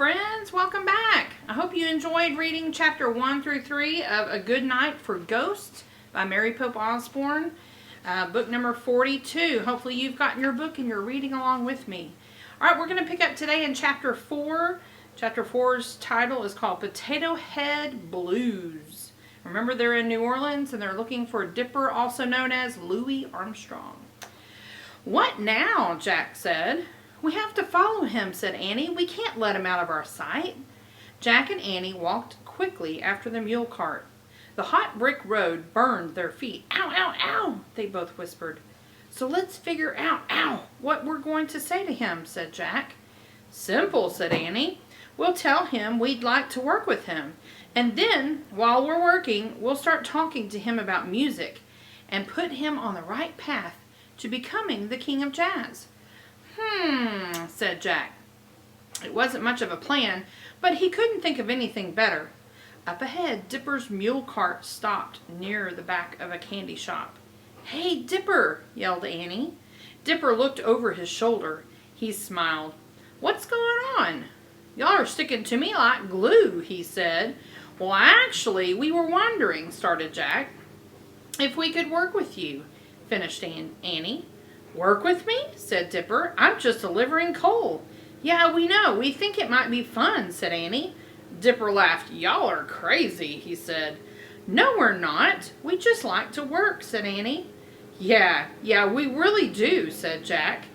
friends, welcome back. I hope you enjoyed reading chapter 1 through 3 of A Good Night for Ghosts by Mary Pope Osborne, book number 42. Hopefully you've gotten your book and you're reading along with me. Alright, we're going to pick up today in chapter 4. Chapter 4's title is called Potato Head Blues. Remember, they're in New Orleans and they're looking for Dipper, also known as Louis Armstrong. "What now?" Jack said. "We have to follow him," said Annie. "We can't let him out of our sight." Jack and Annie walked quickly after the mule cart. The hot brick road burned their feet. "Ow, ow, ow," they both whispered. "So let's figure out, what we're going to say to him," said Jack. "Simple," said Annie. "We'll tell him we'd like to work with him. And then, while we're working, we'll start talking to him about music and put him on the right path to becoming the king of jazz." Said Jack. It wasn't much of a plan, but he couldn't think of anything better. Up ahead, Dipper's mule cart stopped near the back of a candy shop. "Hey, Dipper!" yelled Annie. Dipper looked over his shoulder. He smiled. "What's going on?" "Y'all are sticking to me like glue," he said. "Well, actually, we were wondering," started Jack. "If we could work with you," finished Annie. "Work with me?" said Dipper. "I'm just delivering coal." "Yeah, we know. We think it might be fun," said Annie. Dipper laughed. "Y'all are crazy," he said. "No, we're not. We just like to work," said Annie. Yeah, we really do," said Jack.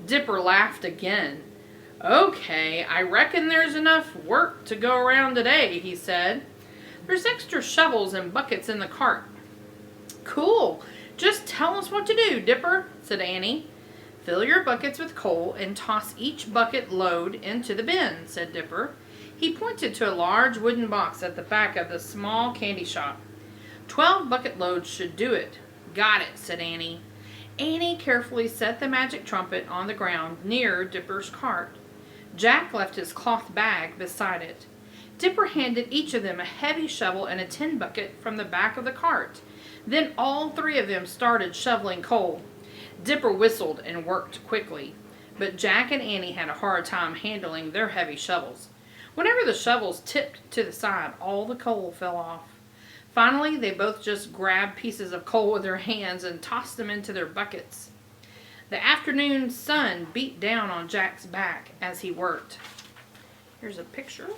Dipper laughed again. "Okay, I reckon there's enough work to go around today," he said. "There's extra shovels and buckets in the cart." "Cool. Just tell us what to do, Dipper," said Annie. "Fill your buckets with coal and toss each bucket load into the bin," said Dipper. He pointed to a large wooden box at the back of the small candy shop. 12 bucket loads should do it." "Got it," said Annie. Annie carefully set the magic trumpet on the ground near Dipper's cart. Jack left his cloth bag beside it. Dipper handed each of them a heavy shovel and a tin bucket from the back of the cart. Then all three of them started shoveling coal. Dipper whistled and worked quickly, but Jack and Annie had a hard time handling their heavy shovels. Whenever the shovels tipped to the side, all the coal fell off. Finally, they both just grabbed pieces of coal with their hands and tossed them into their buckets. The afternoon sun beat down on Jack's back as he worked. Here's a picture.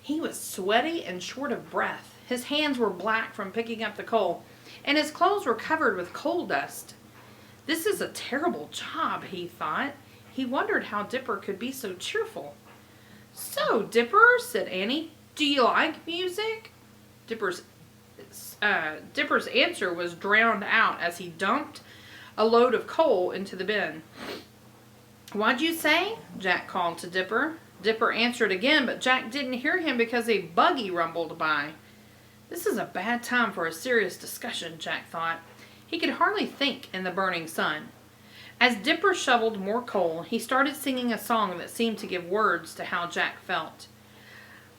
He was sweaty and short of breath. His hands were black from picking up the coal, and his clothes were covered with coal dust. This is a terrible job, he thought. He wondered how Dipper could be so cheerful. "So, Dipper," said Annie, "do you like music?" Dipper's answer was drowned out as he dumped a load of coal into the bin. "What'd you say?" Jack called to Dipper. Dipper answered again, but Jack didn't hear him because a buggy rumbled by. This is a bad time for a serious discussion, Jack thought. He could hardly think in the burning sun. As Dipper shoveled more coal, he started singing a song that seemed to give words to how Jack felt.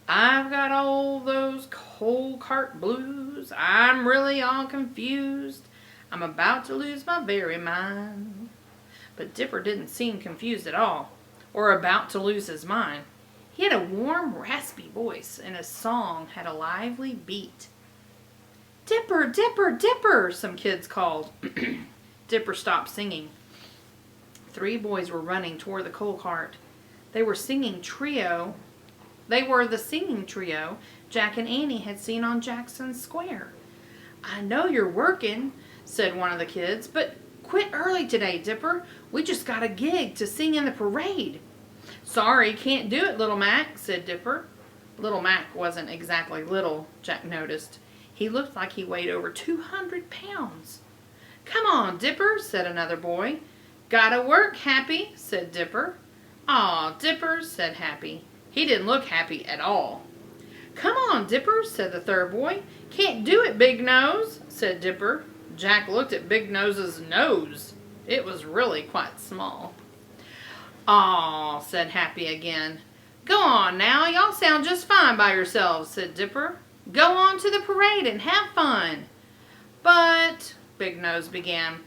"I've got all those coal cart blues. I'm really all confused. I'm about to lose my very mind." But Dipper didn't seem confused at all, or about to lose his mind. He had a warm, raspy voice, and his song had a lively beat. "Dipper, Dipper, Dipper," some kids called. Dipper stopped singing. 3 boys were running toward the coal cart. They were the singing trio Jack and Annie had seen on Jackson Square. "I know you're working," said one of the kids, "but quit early today, Dipper. We just got a gig to sing in the parade." "Sorry, can't do it, Little Mac," said Dipper. Little Mac wasn't exactly little, Jack noticed. He looked like he weighed over 200 pounds. "Come on, Dipper," said another boy. "Gotta work, Happy," said Dipper. "Aw, Dipper," said Happy. He didn't look happy at all. "Come on, Dipper," said the third boy. "Can't do it, Big Nose," said Dipper. Jack looked at Big Nose's nose. It was really quite small. "Aw," said Happy again. "Go on now, y'all sound just fine by yourselves," said Dipper. "Go on to the parade and have fun." "But," Big Nose began.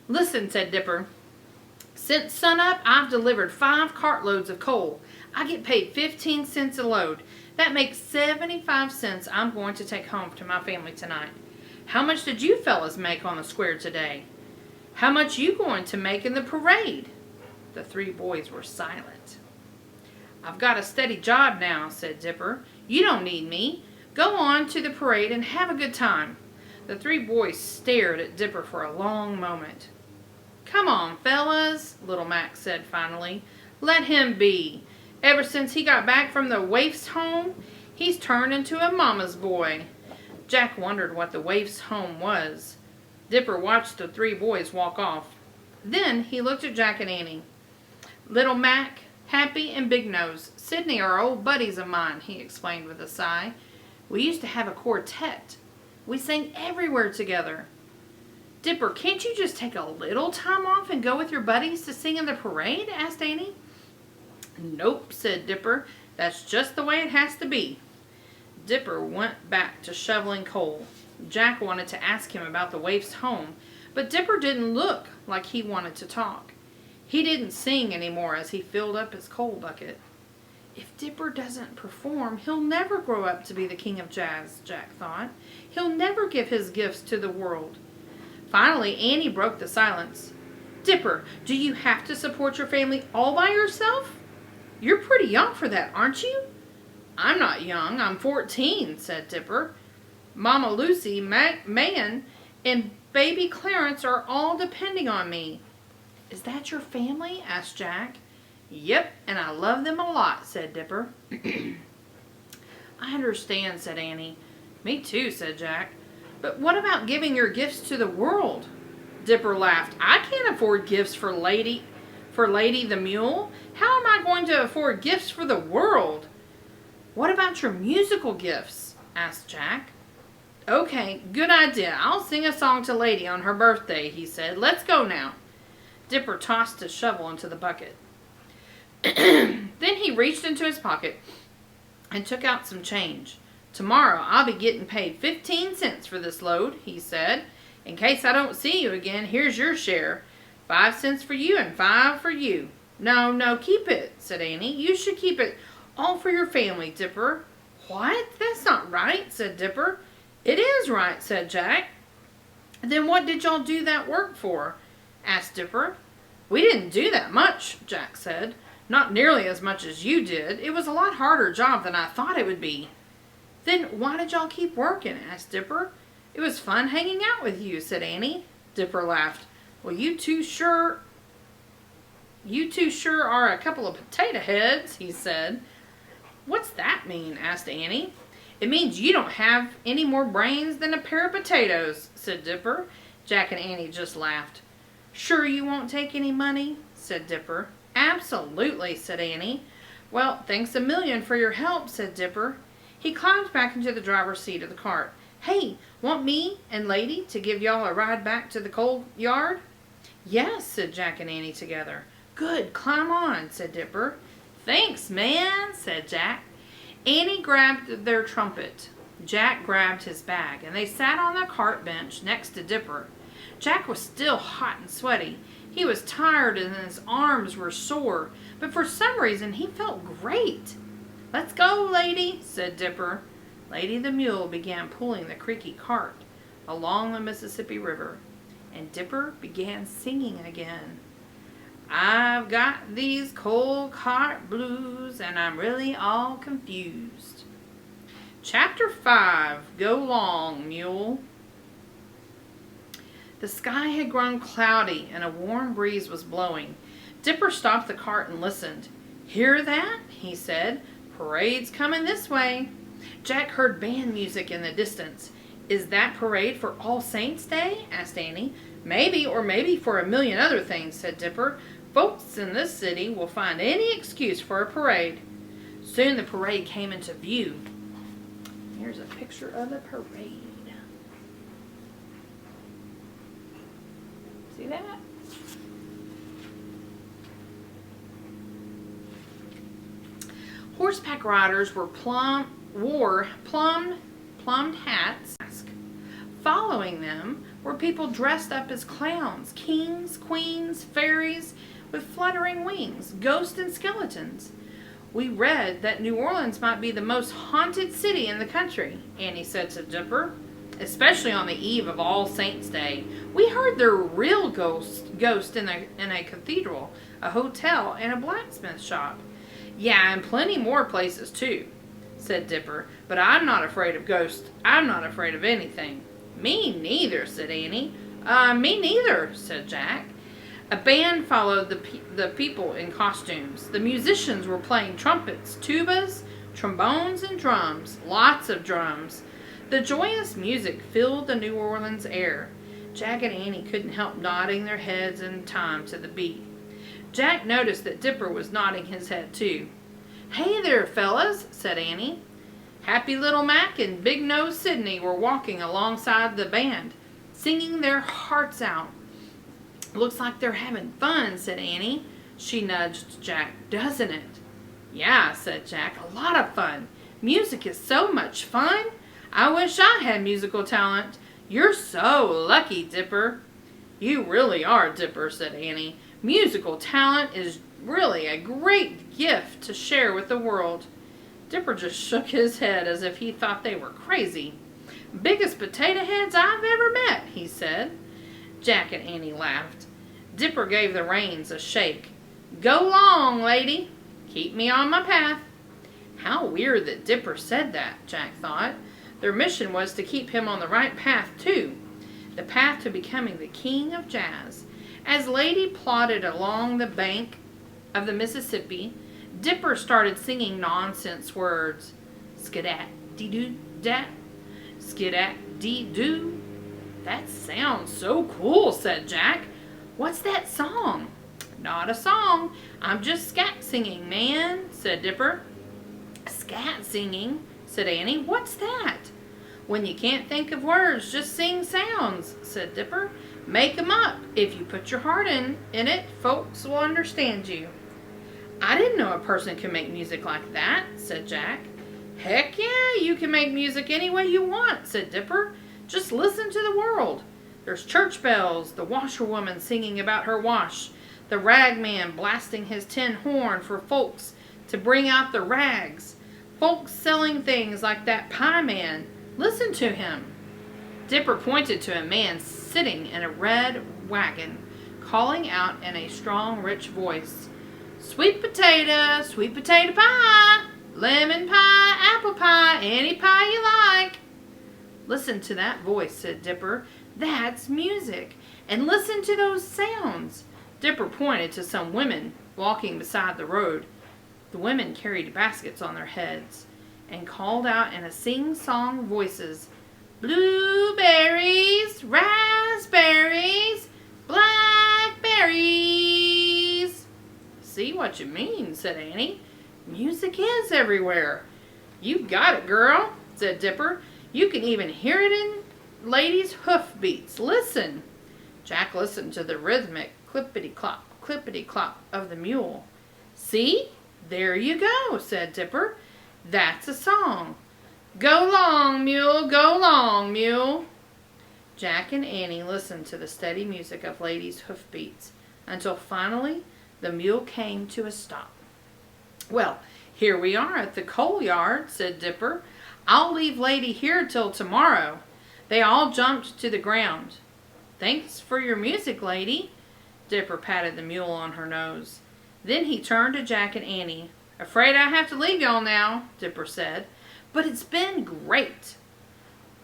Listen, said Dipper. Since sunup, I've delivered 5 cartloads of coal. I get paid 15 cents a load. That makes 75 cents I'm going to take home to my family tonight. How much did you fellas make on the square today? How much you going to make in the parade? The 3 boys were silent. I've got a steady job now, said Dipper. You don't need me. Go on to the parade and have a good time. The 3 boys stared at Dipper for a long moment. Come on, fellas, Little Mac said finally. Let him be. Ever since he got back from the waif's home, he's turned into a mama's boy. Jack wondered what the waif's home was. Dipper watched the 3 boys walk off. Then he looked at Jack and Annie. Little Mac, Happy, and Big Nose, Sydney are old buddies of mine, he explained with a sigh. We used to have a quartet. We sang everywhere together. Dipper, can't you just take a little time off and go with your buddies to sing in the parade? Asked Annie. Nope, said Dipper. That's just the way it has to be. Dipper went back to shoveling coal. Jack wanted to ask him about the waif's home, but Dipper didn't look like he wanted to talk. He didn't sing anymore as he filled up his coal bucket. If Dipper doesn't perform, he'll never grow up to be the king of jazz, Jack thought. He'll never give his gifts to the world. Finally, Annie broke the silence. Dipper, do you have to support your family all by yourself? You're pretty young for that, aren't you? I'm not young. I'm 14, said Dipper. Mama Lucy, Man, and baby Clarence are all depending on me. Is that your family? Asked Jack. Yep, and I love them a lot, said Dipper. I understand, said Annie. Me too, said Jack. But what about giving your gifts to the world? Dipper laughed. I can't afford gifts for Lady the Mule. How am I going to afford gifts for the world? What about your musical gifts? Asked Jack. Okay, good idea. I'll sing a song to Lady on her birthday, he said. Let's go now. Dipper tossed his shovel into the bucket. Then he reached into his pocket and took out some change. Tomorrow I'll be getting paid 15 cents for this load, he said. In case I don't see you again, here's your share. 5 cents for you and 5 for you. No, keep it, said Annie. You should keep it all for your family, Dipper. What? That's not right, said Dipper. It is right, said Jack. Then what did y'all do that work for? Asked Dipper. We didn't do that much, Jack said. Not nearly as much as you did. It was a lot harder job than I thought it would be. Then why did y'all keep working? Asked Dipper. It was fun hanging out with you, said Annie. Dipper laughed. Well, you two sure are a couple of potato heads, he said. What's that mean? Asked Annie. It means you don't have any more brains than a pair of potatoes, said Dipper. Jack and Annie just laughed. Sure you won't take any money? Said Dipper. Absolutely, said Annie. Well, thanks a million for your help, said Dipper. He climbed back into the driver's seat of the cart. Hey, want me and Lady to give y'all a ride back to the coal yard? Yes, said Jack and Annie together. Good, climb on, said Dipper. Thanks, man, said Jack. Annie grabbed their trumpet. Jack grabbed his bag, and they sat on the cart bench next to Dipper. Jack was still hot and sweaty. He was tired and his arms were sore, but for some reason he felt great. Let's go, Lady, said Dipper. Lady the Mule began pulling the creaky cart along the Mississippi River, and Dipper began singing again. I've got these coal cart blues, and I'm really all confused. Chapter 5, Go Long, Mule. The sky had grown cloudy, and a warm breeze was blowing. Dipper stopped the cart and listened. Hear that? He said. Parade's coming this way. Jack heard band music in the distance. Is that parade for All Saints' Day? Asked Annie. Maybe, or maybe for a million other things, said Dipper. Folks in this city will find any excuse for a parade. Soon the parade came into view. Here's a picture of the parade. See that? Horseback riders wore plumed hats. Following them were people dressed up as clowns, kings, queens, fairies with fluttering wings, ghosts and skeletons. We read that New Orleans might be the most haunted city in the country, Annie said to Dipper, especially on the eve of All Saints' Day. We heard there were real ghosts in a cathedral, a hotel, and a blacksmith shop. Yeah, and plenty more places too, said Dipper, but I'm not afraid of ghosts. I'm not afraid of anything. Me neither, said Annie. Me neither, said Jack. A band followed the people in costumes. The musicians were playing trumpets, tubas, trombones, and drums. Lots of drums. The joyous music filled the New Orleans air. Jack and Annie couldn't help nodding their heads in time to the beat. Jack noticed that Dipper was nodding his head too. Hey there, fellas, said Annie. Happy Little Mac and Big Nose Sydney were walking alongside the band, singing their hearts out. Looks like they're having fun, said Annie. She nudged Jack. Doesn't it? Yeah, said Jack. A lot of fun. Music is so much fun. I wish I had musical talent. You're so lucky, Dipper. You really are, Dipper, said Annie. Musical talent is really a great gift to share with the world. Dipper just shook his head as if he thought they were crazy. Biggest potato heads I've ever met, he said. Jack and Annie laughed. Dipper gave the reins a shake. Go long, lady. Keep me on my path. How weird that Dipper said that, Jack thought. Their mission was to keep him on the right path, too. The path to becoming the king of jazz. As Lady plodded along the bank of the Mississippi, Dipper started singing nonsense words. Skidat-dee-doo-dat. Skidat-dee-doo. That sounds so cool, said Jack. What's that song? Not a song. I'm just scat singing, man, said Dipper. Scat singing, said Annie. What's that? When you can't think of words, just sing sounds, said Dipper. Make 'em up. If you put your heart in it, folks will understand you. I didn't know a person could make music like that, said Jack. Heck yeah, you can make music any way you want, said Dipper. Just listen to the world. There's church bells, the washerwoman singing about her wash, the ragman blasting his tin horn for folks to bring out the rags, folks selling things like that pie man. Listen to him. Dipper pointed to a man sitting in a red wagon, calling out in a strong, rich voice, sweet potato pie, lemon pie, apple pie, any pie you like. Listen to that voice, said Dipper. That's music. And listen to those sounds. Dipper pointed to some women walking beside the road. The women carried baskets on their heads and called out in a sing-song voices, blueberries, raspberries, blackberries. See what you mean, said Annie. Music is everywhere. You got it, girl, said Dipper. You can even hear it in Lady's hoofbeats. Listen. Jack listened to the rhythmic clippity-clop of the mule. See? There you go, said Dipper. That's a song. Go long, mule. Jack and Annie listened to the steady music of Lady's hoofbeats until finally the mule came to a stop. Well, here we are at the coal yard, said Dipper. I'll leave Lady here till tomorrow. They all jumped to the ground. Thanks for your music, Lady. Dipper patted the mule on her nose. Then he turned to Jack and Annie. Afraid I have to leave y'all now, Dipper said. But it's been great.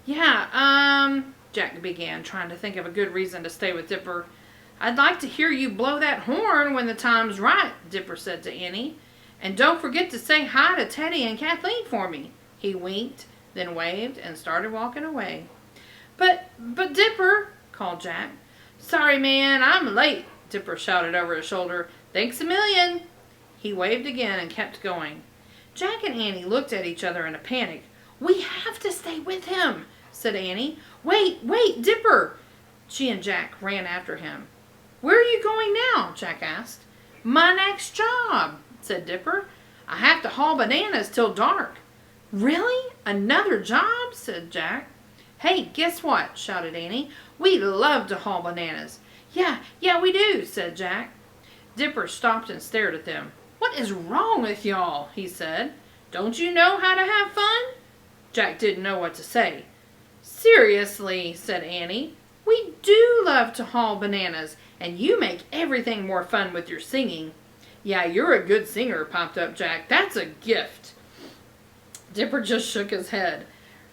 Yeah, Jack began, trying to think of a good reason to stay with Dipper. I'd like to hear you blow that horn when the time's right, Dipper said to Annie. And don't forget to say hi to Teddy and Kathleen for me. He winked, then waved, and started walking away. But Dipper, called Jack. Sorry, man, I'm late, Dipper shouted over his shoulder. Thanks a million. He waved again and kept going. Jack and Annie looked at each other in a panic. We have to stay with him, said Annie. Wait, Dipper. She and Jack ran after him. Where are you going now? Jack asked. My next job, said Dipper. I have to haul bananas till dark. Really? Another job? Said Jack. Hey, guess what? Shouted Annie. We love to haul bananas. Yeah, we do, said Jack. Dipper stopped and stared at them. What is wrong with y'all? He said. Don't you know how to have fun? Jack didn't know what to say. Seriously, said Annie, we do love to haul bananas, and you make everything more fun with your singing. Yeah, you're a good singer, popped up Jack. That's a gift. Dipper just shook his head.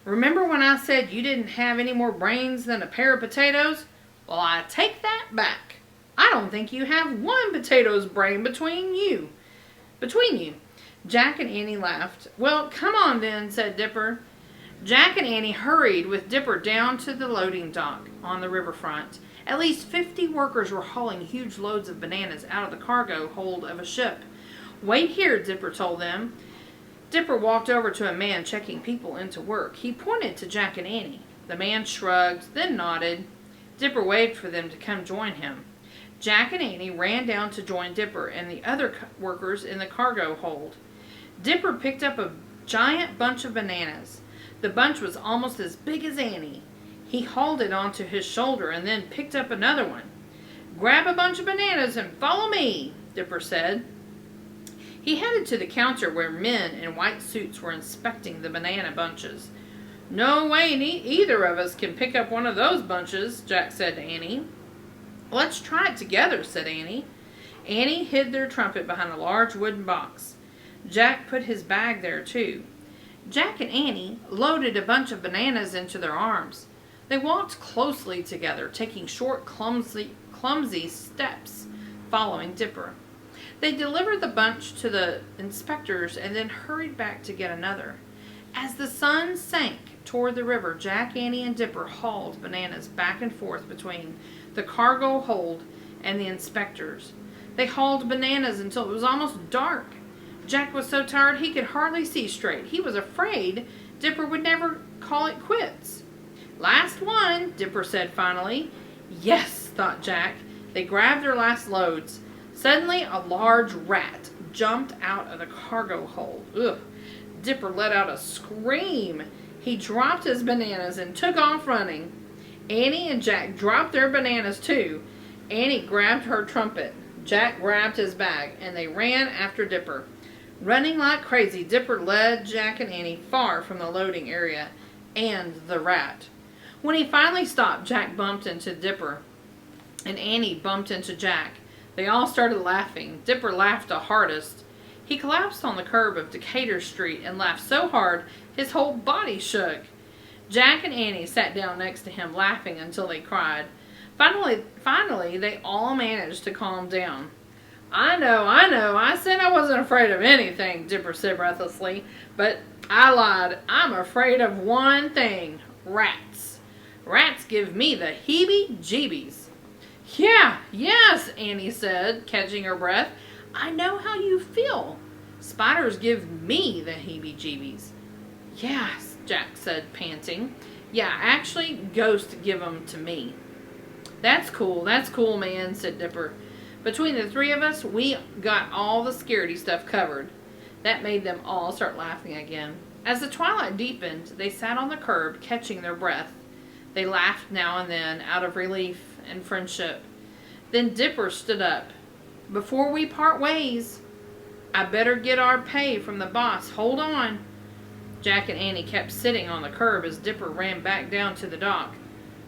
Remember when I said you didn't have any more brains than a pair of potatoes? Well, I take that back. I don't think you have one potato's brain between you. Jack and Annie laughed. Well, come on then, said Dipper. Jack and Annie hurried with Dipper down to the loading dock on the riverfront. At least 50 workers were hauling huge loads of bananas out of the cargo hold of a ship. Wait here, Dipper told them. Dipper walked over to a man checking people into work. He pointed to Jack and Annie. The man shrugged, then nodded. Dipper waved for them to come join him. Jack and Annie ran down to join Dipper and the other workers in the cargo hold. Dipper picked up a giant bunch of bananas. The bunch was almost as big as Annie. He hauled it onto his shoulder and then picked up another one. Grab a bunch of bananas and follow me, Dipper said. He headed to the counter where men in white suits were inspecting the banana bunches. No way either of us can pick up one of those bunches, Jack said to Annie. Let's try it together, said Annie. Annie hid their trumpet behind a large wooden box. Jack put his bag there too. Jack and Annie loaded a bunch of bananas into their arms. They walked closely together, taking short, clumsy steps, following Dipper. They delivered the bunch to the inspectors and then hurried back to get another. As the sun sank toward the river, Jack, Annie, and Dipper hauled bananas back and forth between the cargo hold and the inspectors. They hauled bananas until it was almost dark. Jack was so tired he could hardly see straight. He was afraid Dipper would never call it quits. Last one, Dipper said finally. Yes, thought Jack. They grabbed their last loads. Suddenly, a large rat jumped out of the cargo hold. Ugh. Dipper let out a scream. He dropped his bananas and took off running. Annie and Jack dropped their bananas too. Annie grabbed her trumpet. Jack grabbed his bag, and they ran after Dipper. Running like crazy, Dipper led Jack and Annie far from the loading area and the rat. When he finally stopped, Jack bumped into Dipper, and Annie bumped into Jack. They all started laughing. Dipper laughed the hardest. He collapsed on the curb of Decatur Street and laughed so hard his whole body shook. Jack and Annie sat down next to him, laughing until they cried. Finally, they all managed to calm down. I know. I said I wasn't afraid of anything, Dipper said breathlessly. But I lied. I'm afraid of one thing. Rats. Rats give me the heebie-jeebies. Yes, Annie said, catching her breath. I know how you feel. Spiders give me the heebie-jeebies. Yes, Jack said, panting. Yeah, actually, ghosts give them to me. That's cool, man, said Dipper. Between the three of us, we got all the scaredy stuff covered. That made them all start laughing again. As the twilight deepened, they sat on the curb, catching their breath. They laughed now and then, out of relief and friendship. Then Dipper stood up. Before we part ways, I better get our pay from the boss. Hold on. Jack and Annie kept sitting on the curb as Dipper ran back down to the dock.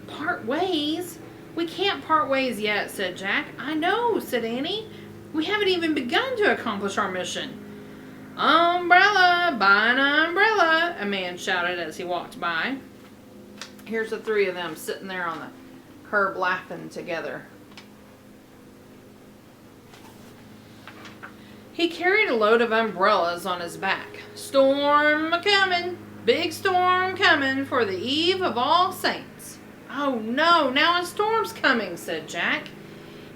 Part ways? We can't part ways yet, said Jack. I know, said Annie. We haven't even begun to accomplish our mission. Umbrella, buy an umbrella, a man shouted as he walked by. Here's the three of them sitting there on the curb laughing together. He carried a load of umbrellas on his back. Storm a-comin', big storm coming for the eve of All Saints. Oh no, now a storm's coming, said Jack.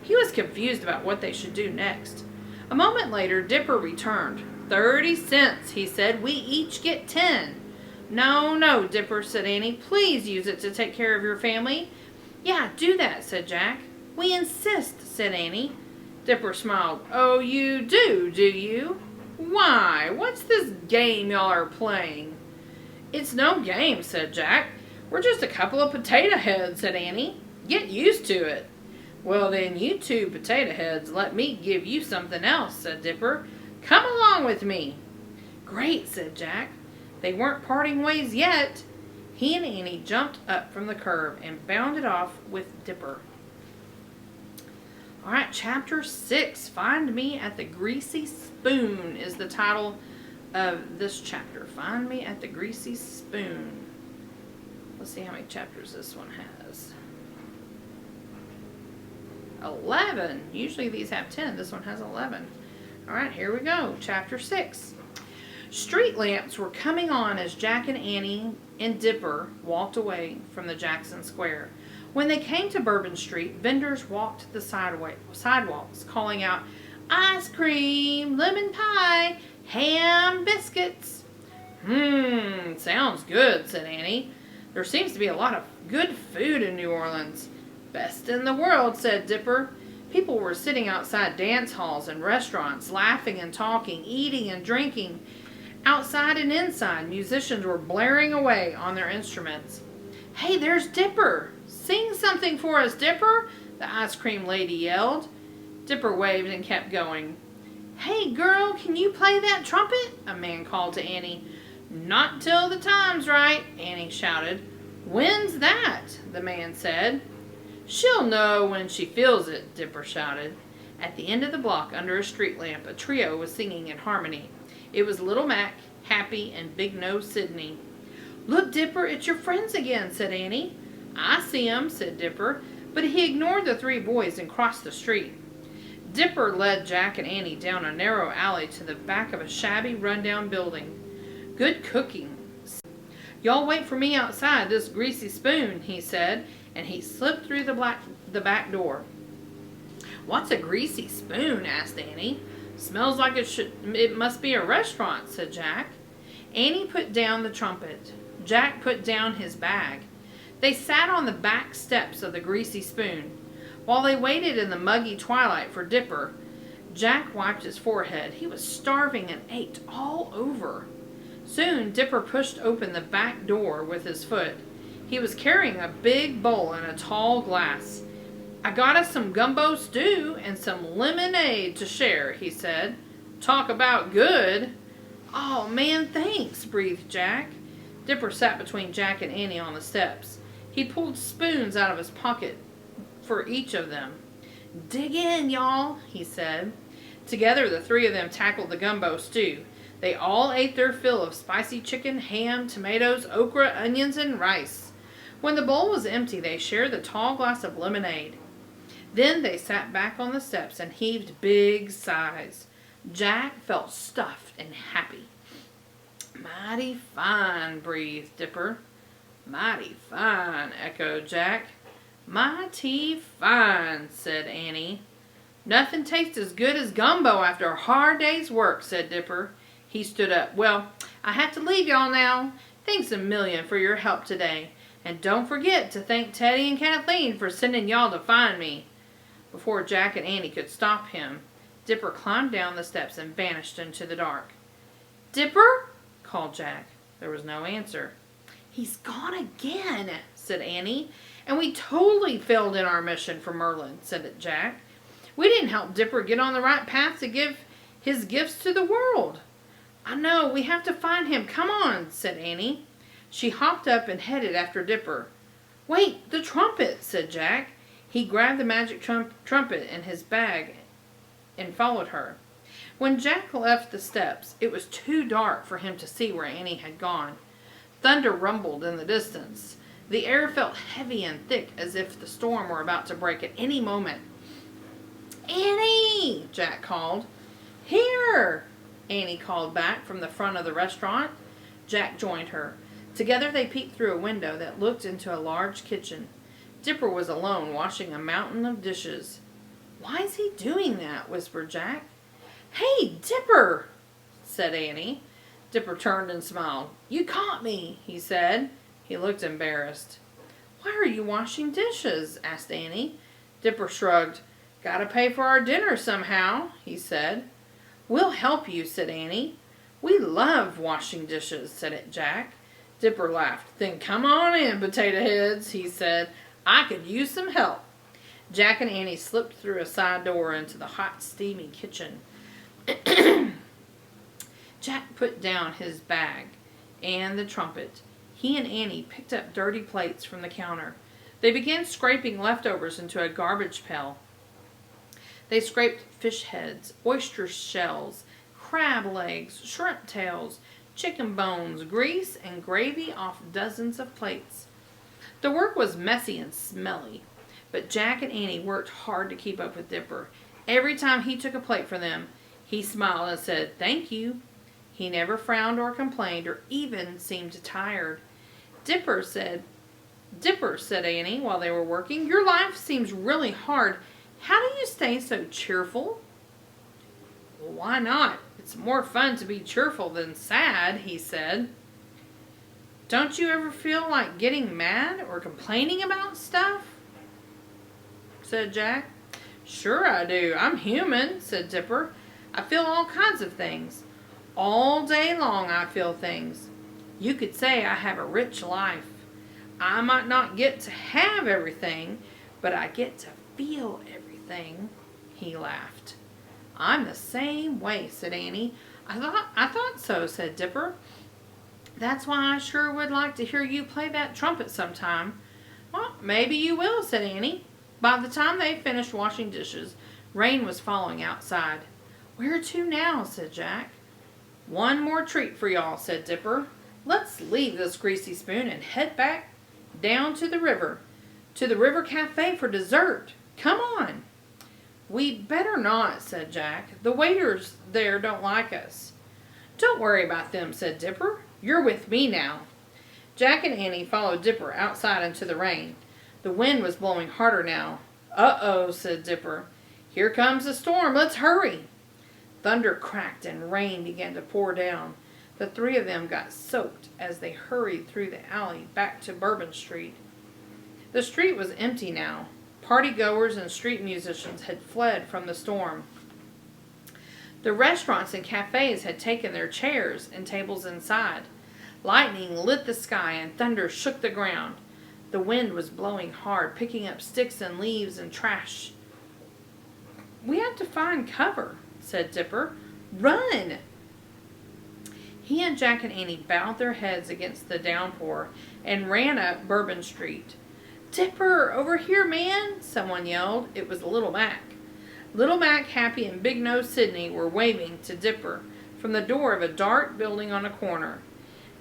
He was confused about what they should do next. A moment later, Dipper returned. 30 cents, he said. We each get 10. No, Dipper, said Annie. Please use it to take care of your family. Yeah, do that, said Jack. We insist, said Annie. Dipper smiled. Oh, you do you? Why, what's this game y'all are playing? It's no game, said Jack. We're just a couple of potato heads, said Annie. Get used to it. Well then, you two potato heads, let me give you something else, said Dipper. Come along with me. Great, said Jack. They weren't parting ways yet. He and Annie jumped up from the curb and bounded off with Dipper. All right, chapter 6, Find Me at the Greasy Spoon is the title of this chapter. Find Me at the Greasy Spoon. Let's see how many chapters this one has. 11. Usually these have 10. This one has 11. All right, here we go. Chapter 6. Street lamps were coming on as Jack and Annie and Dipper walked away from the Jackson Square. When they came to Bourbon Street, vendors walked the sidewalks, calling out, ice cream, lemon pie, ham biscuits. Sounds good, said Annie. There seems to be a lot of good food in New Orleans. Best in the world, said Dipper. People were sitting outside dance halls and restaurants, laughing and talking, eating and drinking. Outside and inside, musicians were blaring away on their instruments. Hey, there's Dipper. Sing something for us, Dipper, the ice cream lady yelled. Dipper waved and kept going. Hey, girl, can you play that trumpet? A man called to Annie. Not till the time's right, Annie shouted. When's that? The man said. She'll know when she feels it, Dipper shouted. At the end of the block, under a street lamp, a trio was singing in harmony. It was Little Mac, Happy, and Big Nose Sidney. Look, Dipper, it's your friends again, said Annie. I see 'em, said Dipper, but he ignored the three boys and crossed the street. Dipper led Jack and Annie down a narrow alley to the back of a shabby, run-down building. Good cooking. Y'all wait for me outside this greasy spoon, he said, and he slipped through the back door. What's a greasy spoon? Asked Annie. Smells like it must be a restaurant, said Jack. Annie put down the trumpet. Jack put down his bag. They sat on the back steps of the greasy spoon. While they waited in the muggy twilight for Dipper, Jack wiped his forehead. He was starving and ached all over. Soon Dipper pushed open the back door with his foot. He was carrying a big bowl and a tall glass. I got us some gumbo stew and some lemonade to share, he said. Talk about good. Oh, man, thanks, breathed Jack. Dipper sat between Jack and Annie on the steps. He pulled spoons out of his pocket for each of them. Dig in, y'all, he said. Together, the three of them tackled the gumbo stew. They all ate their fill of spicy chicken, ham, tomatoes, okra, onions, and rice. When the bowl was empty, they shared the tall glass of lemonade. Then they sat back on the steps and heaved big sighs. Jack felt stuffed and happy. Mighty fine, breathed Dipper. Mighty fine, echoed Jack. Mighty fine, said Annie. Nothing tastes as good as gumbo after a hard day's work, said Dipper. He stood up. Well, I have to leave y'all now. Thanks a million for your help today. And don't forget to thank Teddy and Kathleen for sending y'all to find me. Before Jack and Annie could stop him, Dipper climbed down the steps and vanished into the dark. Dipper? Called Jack. There was no answer. He's gone again, said Annie. And we totally failed in our mission for Merlin, said Jack. We didn't help Dipper get on the right path to give his gifts to the world. I know, we have to find him. Come on, said Annie. She hopped up and headed after Dipper. Wait, the trumpet, said Jack. He grabbed the magic trumpet in his bag and followed her. When Jack left the steps, it was too dark for him to see where Annie had gone. Thunder rumbled in the distance. The air felt heavy and thick as if the storm were about to break at any moment. Annie! Jack called. Here! Annie called back from the front of the restaurant. Jack joined her. Together they peeked through a window that looked into a large kitchen. Dipper was alone, washing a mountain of dishes. Why is he doing that? Whispered Jack. Hey, Dipper, said Annie. Dipper turned and smiled. You caught me, he said. He looked embarrassed. Why are you washing dishes? Asked Annie. Dipper shrugged. Gotta pay for our dinner somehow, he said. We'll help you, said Annie. We love washing dishes, said Jack. Dipper laughed. Then come on in, potato heads, he said. I could use some help. Jack and Annie slipped through a side door into the hot, steamy kitchen. Jack put down his bag and the trumpet. He and Annie picked up dirty plates from the counter. They began scraping leftovers into a garbage pail. They scraped fish heads, oyster shells, crab legs, shrimp tails, chicken bones, grease, and gravy off dozens of plates. The work was messy and smelly, but Jack and Annie worked hard to keep up with Dipper. Every time he took a plate for them, he smiled and said, "Thank you." He never frowned or complained or even seemed tired. Dipper, said Annie while they were working, "Your life seems really hard. How do you stay so cheerful?" "Well, why not? It's more fun to be cheerful than sad," he said. "Don't you ever feel like getting mad or complaining about stuff?" said Jack. "Sure I do. I'm human," said Dipper. "I feel all kinds of things. All day long I feel things. You could say I have a rich life. I might not get to have everything, but I get to feel everything." He laughed. "I'm the same way," said Annie. I thought so," said Dipper. "That's why I sure would like to hear you play that trumpet sometime." "Well, maybe you will," said Annie. By the time they finished washing dishes, rain was falling outside. "Where to now?" said Jack. "One more treat for y'all," said Dipper. "Let's leave this greasy spoon and head back down to the river cafe for dessert. Come on." "We'd better not," said Jack. "The waiters there don't like us." "Don't worry about them," said Dipper. "You're with me now." Jack and Annie followed Dipper outside into the rain. The wind was blowing harder now. "Uh-oh," said Dipper. "Here comes the storm. Let's hurry." Thunder cracked and rain began to pour down. The three of them got soaked as they hurried through the alley back to Bourbon Street. The street was empty now. Party-goers and street musicians had fled from the storm. The restaurants and cafes had taken their chairs and tables inside. Lightning lit the sky and thunder shook the ground. The wind was blowing hard, picking up sticks and leaves and trash. "We have to find cover," said Dipper. "Run!" He and Jack and Annie bowed their heads against the downpour and ran up Bourbon Street. "Dipper, over here, man!" someone yelled. It was Little Mac. Little Mac, Happy, and Big Nose Sydney were waving to Dipper from the door of a dark building on a corner.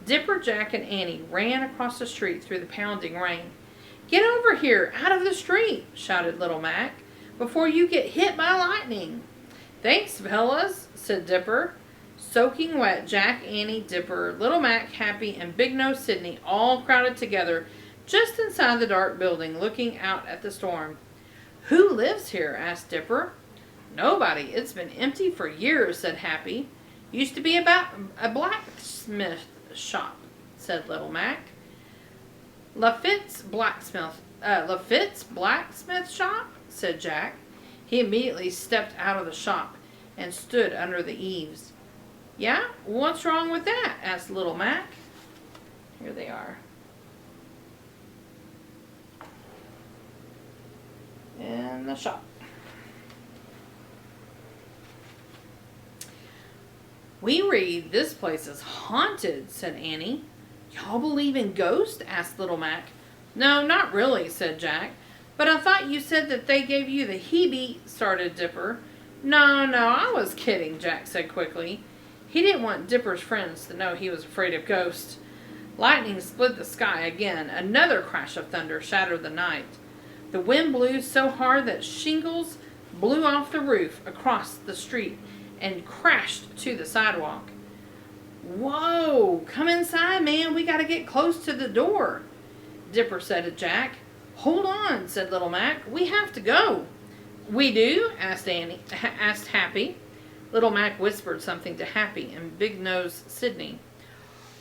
Dipper, Jack, and Annie ran across the street through the pounding rain. "Get over here, out of the street," shouted Little Mac, "before you get hit by lightning." "Thanks, fellas," said Dipper. Soaking wet, Jack, Annie, Dipper, Little Mac, Happy, and Big Nose Sydney all crowded together just inside the dark building, looking out at the storm. "Who lives here?" asked Dipper. "Nobody. It's been empty for years," said Happy. "Used to be about a blacksmith shop," said Little Mac. Lafitte's blacksmith shop," said Jack. He immediately stepped out of the shop and stood under the eaves. "Yeah? What's wrong with that?" asked Little Mac. Here they are. In the shop. "We read this place is haunted," said Annie. "Y'all believe in ghosts?" asked Little Mac. "No, not really," said Jack. "But I thought you said that they gave you the started Dipper. No, I was kidding," Jack said quickly. He didn't want Dipper's friends to know he was afraid of ghosts. Lightning split the sky again. Another crash of thunder shattered the night. The wind blew so hard that shingles blew off the roof across the street and crashed to the sidewalk. "Whoa, come inside, man. We got to get close to the door," Dipper said to Jack. "Hold on," said Little Mac. "We have to go." "We do?" asked Happy. Little Mac whispered something to Happy and Big Nose Sydney.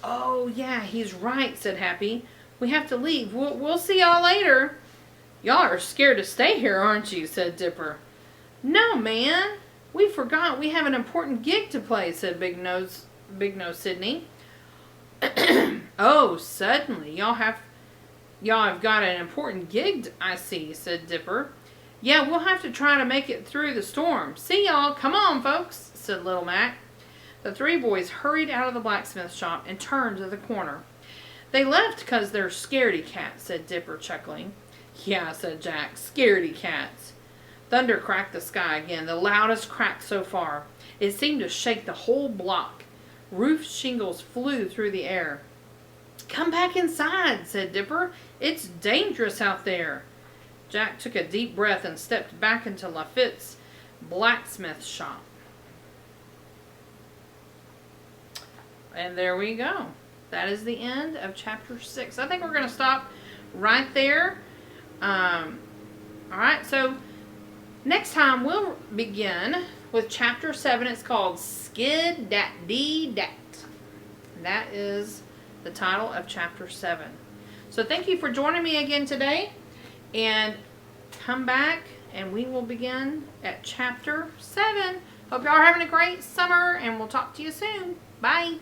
"Oh, yeah, he's right," said Happy. "We have to leave. We'll see y'all later." "Y'all are scared to stay here, aren't you?" said Dipper. "No, man. We forgot we have an important gig to play," said Big Nose Sydney. "Oh, suddenly. Y'all have Y'all have got an important gig, I see, said Dipper. Yeah, we'll have to try to make it through the storm. See y'all, come on, folks, said Little Mac. The three boys hurried out of the blacksmith shop and turned to the corner. They left because they're scaredy cats, said Dipper, chuckling. Yeah, said Jack, scaredy cats. Thunder cracked the sky again, the loudest crack so far. It seemed to shake the whole block. Roof shingles flew through the air. Come back inside, said Dipper. It's dangerous out there. Jack took a deep breath and stepped back into Lafitte's blacksmith shop. And there we go. That is the end of chapter 6. I think we're going to stop right there. Alright, so next time we'll begin with chapter 7. It's called Skid Dat Dee Dat. That is the title of chapter 7. So thank you for joining me again today. And come back and we will begin at chapter 7. Hope y'all are having a great summer and we'll talk to you soon. Bye.